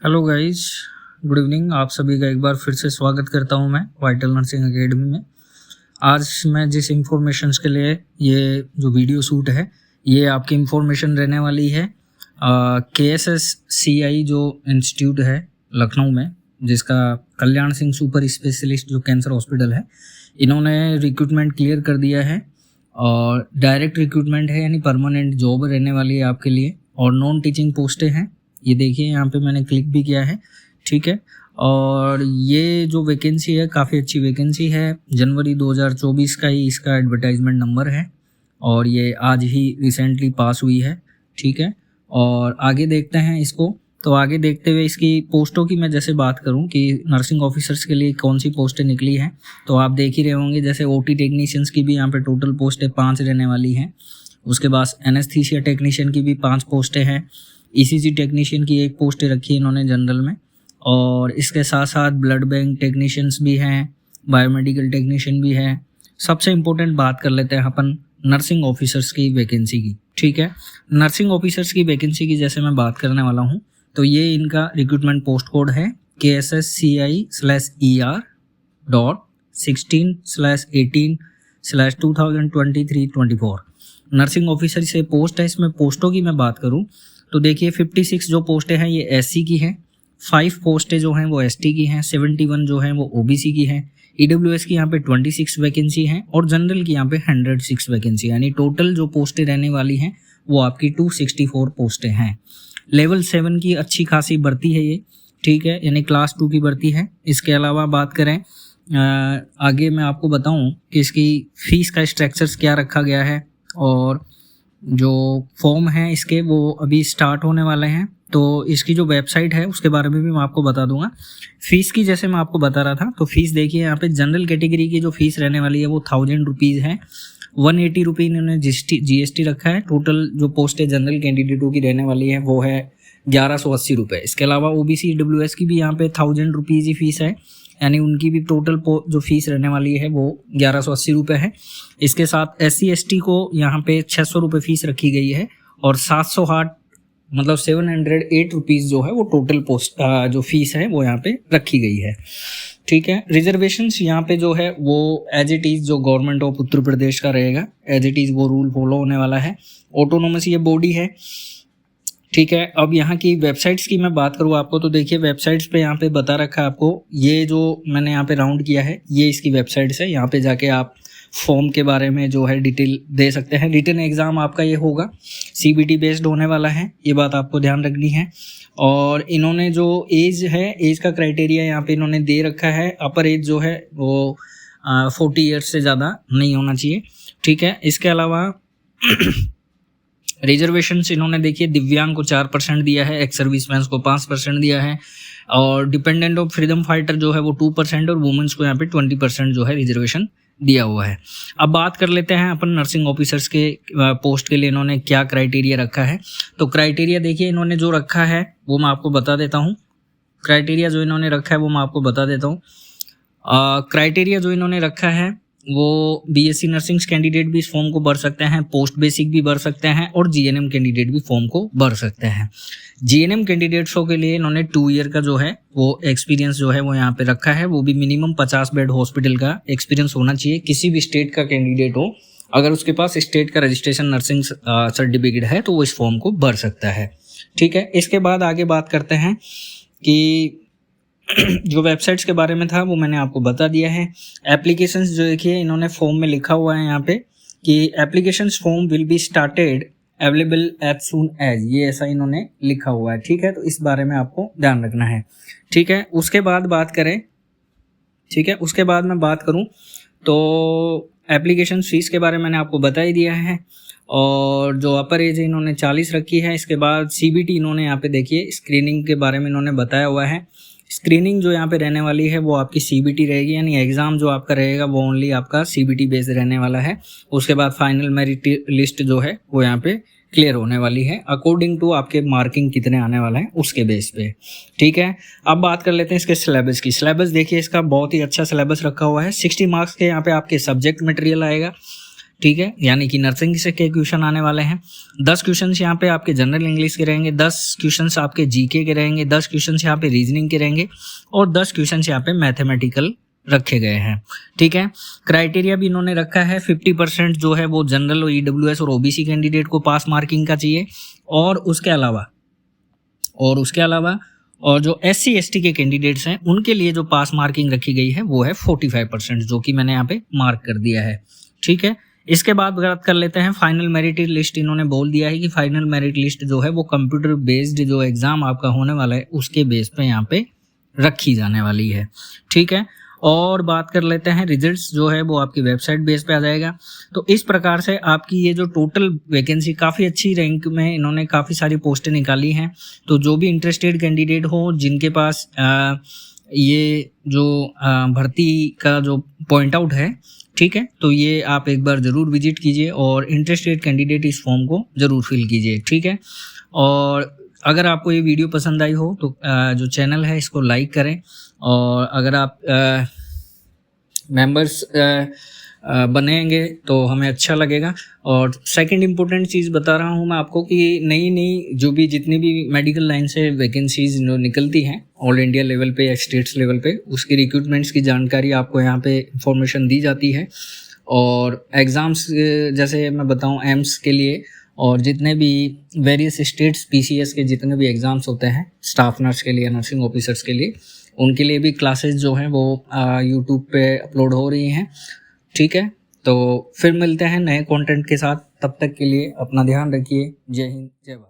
Hello guys, good evening. आप सभी का एक बार फिर से स्वागत करता हूं मैं वाइटल नर्सिंग एकेडमी में। आज मैं जिस इंफॉर्मेशन के लिए ये जो वीडियो शूट है, ये आपकी इंफॉर्मेशन रहने वाली है KSSCI जो इंस्टीट्यूट है लखनऊ में, जिसका कल्याण सिंह सुपर स्पेशलिस्ट जो कैंसर हॉस्पिटल है, इन्होंने रिक्रूटमेंट क्लियर कर दिया है और डायरेक्ट रिक्रूटमेंट है, यानी परमानेंट जॉब रहने वाली है आपके लिए। और नॉन टीचिंग पोस्टें हैं, ये देखिए यहाँ पे मैंने क्लिक भी किया है, ठीक है। और ये जो वैकेंसी है काफ़ी अच्छी वैकेंसी है। जनवरी 2024 का ही इसका एडवर्टाइजमेंट नंबर है और ये आज ही रिसेंटली पास हुई है, ठीक है। और आगे देखते हैं इसको। तो आगे देखते हुए इसकी पोस्टों की मैं जैसे बात करूं कि नर्सिंग ऑफिसर्स के लिए कौन सी पोस्टें निकली हैं, तो आप देख ही रहे होंगे। जैसे OT टेक्नीशियंस की भी यहाँ पे टोटल पोस्टें 5 रहने वाली हैं। उसके बाद एनेस्थीसिया टेक्नीशियन की भी 5 पोस्टें हैं। ECG टेक्नीशियन की 1 पोस्ट रखी है इन्होंने जनरल में। और इसके साथ साथ ब्लड बैंक टेक्नीशियंस भी हैं, बायोमेडिकल टेक्नीशियन भी है। सबसे इम्पोर्टेंट बात कर लेते हैं अपन नर्सिंग ऑफिसर्स की वैकेंसी की, ठीक है। नर्सिंग ऑफिसर्स की वैकेंसी की जैसे मैं बात करने वाला हूँ, तो ये इनका रिक्रूटमेंट पोस्ट कोड है KSSCI/ER.16/18/2023-24। नर्सिंग ऑफिसर से पोस्ट है। इसमें पोस्टों की मैं बात करूँ तो देखिए 56 जो पोस्टें हैं ये SC की हैं, 5 पोस्टें जो हैं वो ST की हैं, 71 जो हैं वो OBC की हैं, EWS की यहाँ पे 26 वैकेंसी हैं और जनरल की यहाँ पे 106 वैकेंसी, यानी टोटल जो पोस्टें रहने वाली हैं वो आपकी 264 पोस्टें हैं। लेवल 7 की अच्छी खासी भर्ती है ये, ठीक है, यानी क्लास 2 की भर्ती है। इसके अलावा बात करें आगे मैं आपको बताऊं कि इसकी फ़ीस का स्ट्रक्चर्स क्या रखा गया है और जो फॉर्म है इसके वो अभी स्टार्ट होने वाले हैं। तो इसकी जो वेबसाइट है उसके बारे में भी मैं आपको बता दूंगा। फ़ीस की जैसे मैं आपको बता रहा था, तो फीस देखिए यहाँ पे जनरल कैटेगरी की जो फीस रहने वाली है वो 1000 रुपीज़ है। 180 रुपये इन्होंने GST रखा है। टोटल जो पोस्ट है जनरल कैंडिडेटों की रहने वाली है वो है 1180 रुपये। इसके अलावा OBC EWS की भी यहाँ पे 1000 रुपीज़ ही फीस है, यानी उनकी भी टोटल जो फीस रहने वाली है वो 1180 रुपये है। इसके साथ SC ST को यहाँ पे 600 रुपये फीस रखी गई है और 708 मतलब 708 रुपीज़ जो है वो टोटल पोस्ट जो फीस है वो यहाँ पे रखी गई है, ठीक है। रिजर्वेशंस यहाँ पे जो है वो एज इट इज़ जो गवर्नमेंट ऑफ उत्तर प्रदेश का रहेगा, एज इट इज़ वो रूल फॉलो होने वाला है। ऑटोनोमस ये बॉडी है, ठीक है। अब यहाँ की वेबसाइट्स की मैं बात करूँ आपको, तो देखिए वेबसाइट्स पे यहाँ पे बता रखा है आपको। ये जो मैंने यहाँ पे राउंड किया है ये इसकी वेबसाइट्स है। यहाँ पे जाके आप फॉर्म के बारे में जो है डिटेल दे सकते हैं। रिटन एग्ज़ाम आपका ये होगा, CBT बेस्ड होने वाला है, ये बात आपको ध्यान रखनी है। और इन्होंने जो एज है, एज का क्राइटेरिया यहाँ पे इन्होंने दे रखा है। अपर एज जो है वो 40 ईयर्स से ज़्यादा नहीं होना चाहिए, ठीक है। इसके अलावा रिजर्वेशंस इन्होंने देखिए दिव्यांग को 4% दिया है, एक्स सर्विसमैन को 5% दिया है और डिपेंडेंट ऑफ फ्रीडम फाइटर जो है वो 2% और वुमेन्स को यहाँ पे 20% जो है रिजर्वेशन दिया हुआ है। अब बात कर लेते हैं अपन नर्सिंग ऑफिसर्स के पोस्ट के लिए इन्होंने क्या क्राइटेरिया रखा है। तो क्राइटेरिया देखिए इन्होंने जो रखा है वो मैं आपको बता देता हूँ। क्राइटेरिया जो इन्होंने रखा है वो मैं आपको बता देता हूँ। क्राइटेरिया जो इन्होंने रखा है वो BSc नर्सिंग कैंडिडेट भी इस फॉर्म को भर सकते हैं, पोस्ट बेसिक भी भर सकते हैं और GNM कैंडिडेट भी फॉर्म को भर सकते हैं। GNM कैंडिडेट्सों के लिए इन्होंने 2 ईयर का जो है वो एक्सपीरियंस जो है वो यहाँ पे रखा है, वो भी मिनिमम 50 बेड हॉस्पिटल का एक्सपीरियंस होना चाहिए। किसी भी स्टेट का कैंडिडेट हो, अगर उसके पास स्टेट का रजिस्ट्रेशन नर्सिंग सर्टिफिकेट है तो वो इस फॉर्म को भर सकता है, ठीक है। इसके बाद आगे बात करते हैं कि जो वेबसाइट्स के बारे में था वो मैंने आपको बता दिया है। एप्लीकेशंस जो देखिए इन्होंने फॉर्म में लिखा हुआ है यहाँ पे कि applications form will be started available as soon as, ये ऐसा इन्होंने लिखा हुआ है, ठीक है। तो इस बारे में आपको ध्यान रखना है, ठीक है। उसके बाद बात करें, ठीक है, उसके बाद मैं बात करूँ तो एप्लीकेशन फीस के बारे में मैंने आपको बता ही दिया है और जो अपर एज इन्होंने 40 रखी है। इसके बाद CBT इन्होंने यहाँ पे देखिए स्क्रीनिंग के बारे में इन्होंने बताया हुआ है। स्क्रीनिंग जो यहाँ पे रहने वाली है वो आपकी CBT रहेगी, यानी एग्ज़ाम जो आपका रहेगा वो ओनली आपका CBT बेस्ड रहने वाला है। उसके बाद फाइनल मेरिट लिस्ट जो है वो यहाँ पे क्लियर होने वाली है अकॉर्डिंग टू आपके मार्किंग कितने आने वाला है उसके बेस पे, ठीक है। अब बात कर लेते हैं इसके सिलेबस की। सिलेबस देखिए इसका बहुत ही अच्छा सिलेबस रखा हुआ है। 60 मार्क्स के यहाँ पे आपके सब्जेक्ट मटेरियल आएगा, ठीक है, यानी कि नर्सिंग से के क्वेश्चन आने वाले हैं। 10 क्वेश्चन यहाँ पे आपके जनरल इंग्लिश के रहेंगे, 10 क्वेश्चन आपके जीके के रहेंगे, 10 क्वेश्चन यहाँ पे रीजनिंग के रहेंगे और 10 क्वेश्चन यहाँ पे मैथमेटिकल रखे गए हैं। ठीक है, क्राइटेरिया भी इन्होंने रखा है 50% जो है वो जनरल और ईडब्ल्यूएस और ओबीसी कैंडिडेट को पास मार्किंग का चाहिए, और उसके अलावा और जो SC ST के कैंडिडेट्स हैं उनके लिए जो पास मार्किंग रखी गई है वो है 45%, जो कि मैंने यहाँ पे मार्क कर दिया है। ठीक है, इसके बाद बात कर लेते हैं फाइनल मेरिट लिस्ट। इन्होंने बोल दिया है कि फाइनल मेरिट लिस्ट जो है वो कंप्यूटर बेस्ड जो एग्जाम आपका होने वाला है उसके बेस पे यहाँ पे रखी जाने वाली है। ठीक है, और बात कर लेते हैं रिजल्ट्स जो है वो आपकी वेबसाइट बेस पे आ जाएगा। तो इस प्रकार से आपकी ये जो टोटल वैकेंसी काफ़ी अच्छी रैंक में इन्होंने काफ़ी सारी पोस्टें निकाली हैं। तो जो भी इंटरेस्टेड कैंडिडेट हो जिनके पास ये जो भर्ती का जो पॉइंट आउट है, ठीक है, तो ये आप एक बार ज़रूर विजिट कीजिए और इंटरेस्टेड कैंडिडेट इस फॉर्म को ज़रूर फिल कीजिए। ठीक है, और अगर आपको ये वीडियो पसंद आई हो तो जो चैनल है इसको लाइक करें, और अगर आप मेंबर्स बनेंगे तो हमें अच्छा लगेगा। और सेकंड इम्पोर्टेंट चीज़ बता रहा हूँ मैं आपको कि नई जो भी जितनी भी मेडिकल लाइन से वैकेंसीज जो निकलती हैं ऑल इंडिया लेवल पे या स्टेट्स लेवल पे, उसकी रिक्रूटमेंट्स की जानकारी आपको यहाँ पे इंफॉर्मेशन दी जाती है। और एग्ज़ाम्स जैसे मैं बताऊँ एम्स के लिए और जितने भी वेरियस स्टेट्स PCS के जितने भी एग्ज़ाम्स होते हैं स्टाफ नर्स के लिए, नर्सिंग ऑफिसर्स के लिए, उनके लिए भी क्लासेस जो हैं वो यूट्यूब पे अपलोड हो रही हैं। ठीक है, तो फिर मिलते हैं नए कंटेंट के साथ, तब तक के लिए अपना ध्यान रखिए। जय हिंद, जय भारत।